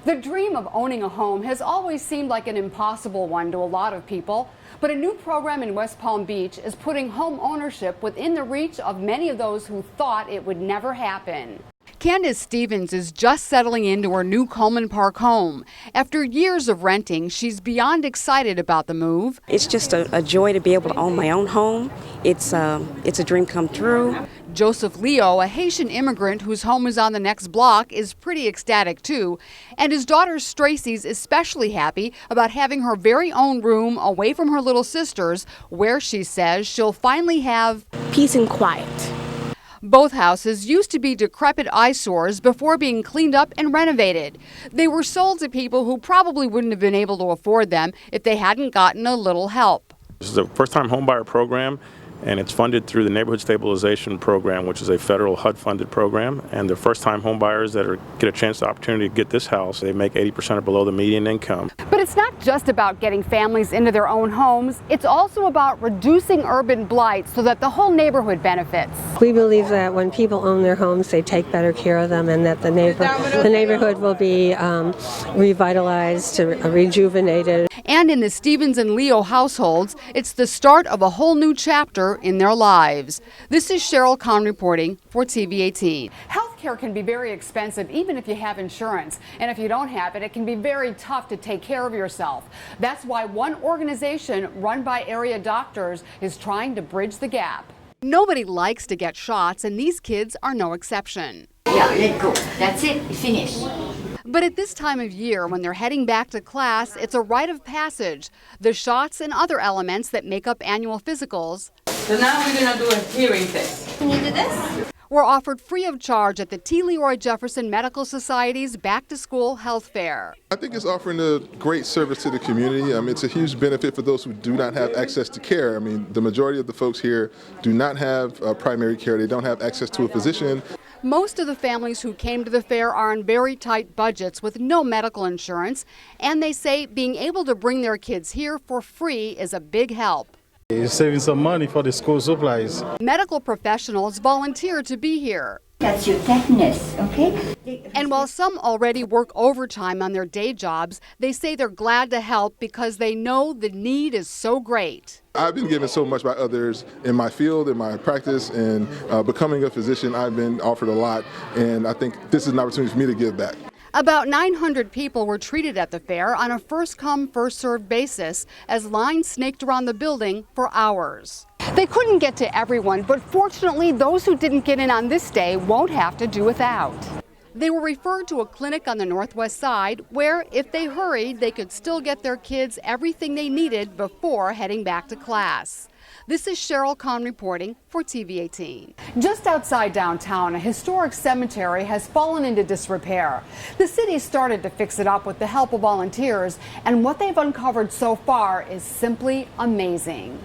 The dream of owning a home has always seemed like an impossible one to a lot of people, but a new program in West Palm Beach is putting home ownership within the reach of many of those who thought it would never happen. Candace Stevens is just settling into her new Coleman Park home. After years of renting, she's beyond excited about the move. It's just a joy to be able to own my own home. It's a dream come true. Joseph Leo, a Haitian immigrant whose home is on the next block, is pretty ecstatic too. And his daughter Stracy's especially happy about having her very own room away from her little sisters, where she says she'll finally have peace and quiet. Both houses used to be decrepit eyesores before being cleaned up and renovated. They were sold to people who probably wouldn't have been able to afford them if they hadn't gotten a little help. This is a first-time homebuyer program, and it's funded through the Neighborhood Stabilization Program, which is a federal HUD-funded program. And the first-time homebuyers that get a chance, the opportunity to get this house, they make 80% or below the median income. But it's not just about getting families into their own homes. It's also about reducing urban blight so that the whole neighborhood benefits. We believe that when people own their homes, they take better care of them, and that the neighborhood will be revitalized, rejuvenated. And in the Stevens and Leo households, it's the start of a whole new chapter in their lives. This is Sheryl Kahn reporting for TV18. Healthcare can be very expensive even if you have insurance. And if you don't have it, it can be very tough to take care of yourself. That's why one organization run by area doctors is trying to bridge the gap. Nobody likes to get shots, and these kids are no exception. Yeah, let go. That's it. Finish. But at this time of year, when they're heading back to class, it's a rite of passage. The shots and other elements that make up annual physicals. So now we're going to do a hearing test. Can you do this? Were offered free of charge at the T. Leroy Jefferson Medical Society's back-to-school health fair. I think it's offering a great service to the community. It's a huge benefit for those who do not have access to care. The majority of the folks here do not have primary care. They don't have access to a physician. Most of the families who came to the fair are on very tight budgets with no medical insurance, and they say being able to bring their kids here for free is a big help. You're saving some money for the school supplies. Medical professionals volunteer to be here. That's your tetanus, okay? And while some already work overtime on their day jobs, they say they're glad to help because they know the need is so great. I've been given so much by others in my field, in my practice, and becoming a physician, I've been offered a lot, and I think this is an opportunity for me to give back. About 900 people were treated at the fair on a first-come, first-served basis as lines snaked around the building for hours. They couldn't get to everyone, but fortunately, those who didn't get in on this day won't have to do without. They were referred to a clinic on the northwest side where, if they hurried, they could still get their kids everything they needed before heading back to class. This is Sheryl Kahn reporting for TV18. Just outside downtown, a historic cemetery has fallen into disrepair. The city started to fix it up with the help of volunteers, and what they've uncovered so far is simply amazing.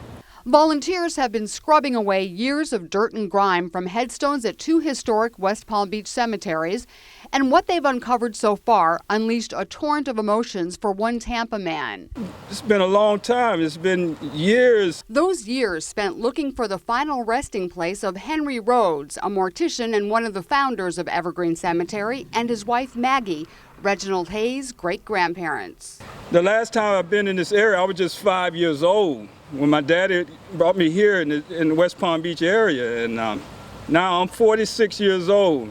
Volunteers have been scrubbing away years of dirt and grime from headstones at two historic West Palm Beach cemeteries, and what they've uncovered so far unleashed a torrent of emotions for one Tampa man. It's been a long time. It's been years. Those years spent looking for the final resting place of Henry Rhodes, a mortician and one of the founders of Evergreen Cemetery, and his wife Maggie, Reginald Hayes' great-grandparents. The last time I've been in this area, I was just 5 years old when my daddy brought me here in the West Palm Beach area. And now I'm 46 years old.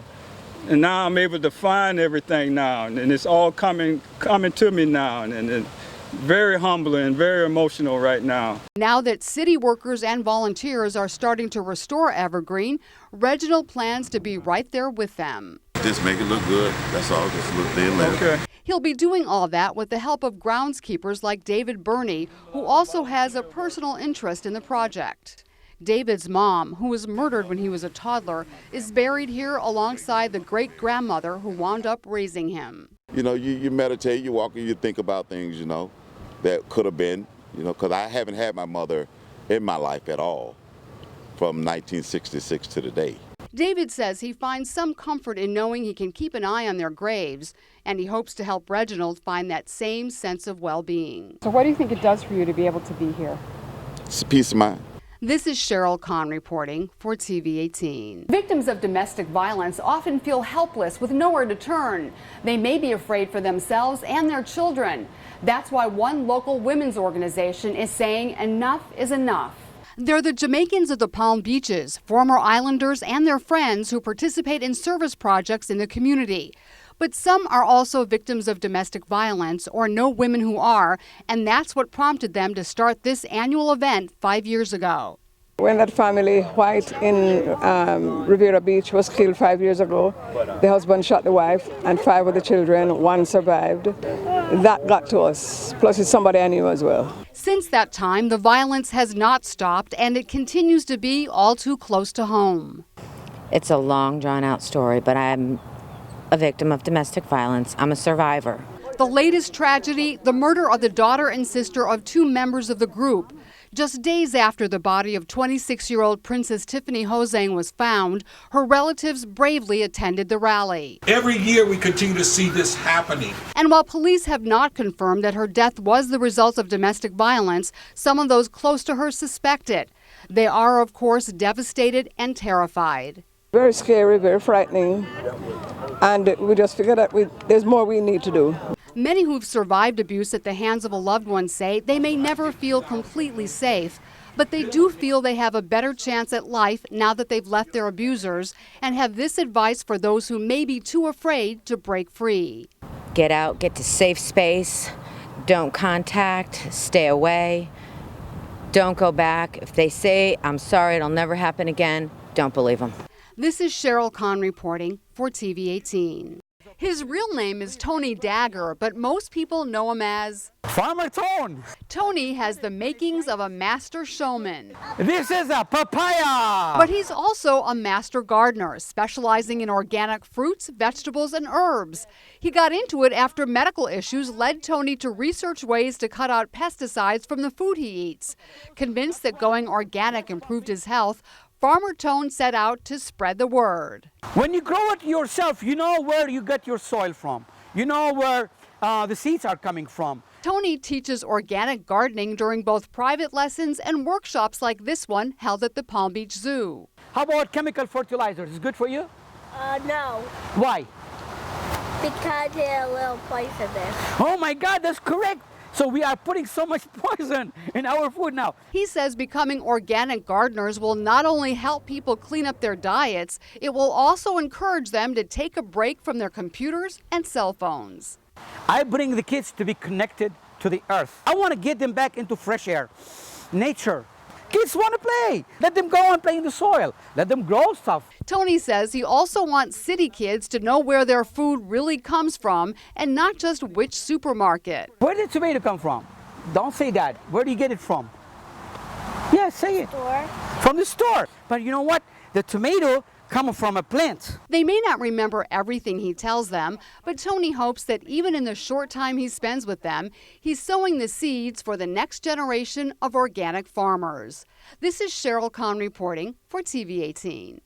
And now I'm able to find everything now. And it's all coming to me now. And it's very humbling and very emotional right now. Now that city workers and volunteers are starting to restore Evergreen, Reginald plans to be right there with them. Just make it look good. That's all. Just look there and let it. Okay. He'll be doing all that with the help of groundskeepers like David Burney, who also has a personal interest in the project. David's mom, who was murdered when he was a toddler, is buried here alongside the great-grandmother who wound up raising him. You meditate, you walk, and you think about things, that could have been, because I haven't had my mother in my life at all from 1966 to today. David says he finds some comfort in knowing he can keep an eye on their graves, and he hopes to help Reginald find that same sense of well-being. So what do you think it does for you to be able to be here? It's a peace of mind. This is Sheryl Kahn reporting for TV 18. Victims of domestic violence often feel helpless with nowhere to turn. They may be afraid for themselves and their children. That's why one local women's organization is saying enough is enough. They're the Jamaicans of the Palm Beaches, former islanders and their friends who participate in service projects in the community. But some are also victims of domestic violence or know women who are, and that's what prompted them to start this annual event 5 years ago. When that family, White, in Riviera Beach was killed 5 years ago, the husband shot the wife and 5 of the children, 1 survived. That got to us, plus it's somebody I knew as well. Since that time, the violence has not stopped, and it continues to be all too close to home. It's a long, drawn-out story, but I'm a victim of domestic violence. I'm a survivor. The latest tragedy, the murder of the daughter and sister of 2 members of the group. Just days after the body of 26-year-old Princess Tiffany Hosang was found, her relatives bravely attended the rally. Every year we continue to see this happening. And while police have not confirmed that her death was the result of domestic violence, some of those close to her suspect it. They are, of course, devastated and terrified. Very scary, very frightening, and we just figured that there's more we need to do. Many who've survived abuse at the hands of a loved one say they may never feel completely safe, but they do feel they have a better chance at life now that they've left their abusers, and have this advice for those who may be too afraid to break free. Get out, get to safe space, don't contact, stay away, don't go back. If they say, I'm sorry, it'll never happen again, don't believe them. This is Sheryl Kahn reporting for TV 18. His real name is Tony Dagger, but most people know him as Farmer Tone. Tony has the makings of a master showman. This is a papaya. But he's also a master gardener, specializing in organic fruits, vegetables, and herbs. He got into it after medical issues led Tony to research ways to cut out pesticides from the food he eats. Convinced that going organic improved his health, Farmer Tone set out to spread the word. When you grow it yourself, you know where you get your soil from. You know where the seeds are coming from. Tony teaches organic gardening during both private lessons and workshops like this one held at the Palm Beach Zoo. How about chemical fertilizers? Is it good for you? No. Why? Because they're a little poisonous. Oh my God, that's correct. So we are putting so much poison in our food now. He says becoming organic gardeners will not only help people clean up their diets, it will also encourage them to take a break from their computers and cell phones. I bring the kids to be connected to the earth. I want to get them back into fresh air, nature. Kids want to play. Let them go and play in the soil. Let them grow stuff. Tony says he also wants city kids to know where their food really comes from and not just which supermarket. Where did tomato come from? Don't say that. Where do you get it from? Yeah, say it. Store. From the store. But you know what? The tomato comes from a plant. They may not remember everything he tells them, but Tony hopes that even in the short time he spends with them, he's sowing the seeds for the next generation of organic farmers. This is Sheryl Kahn reporting for TV 18.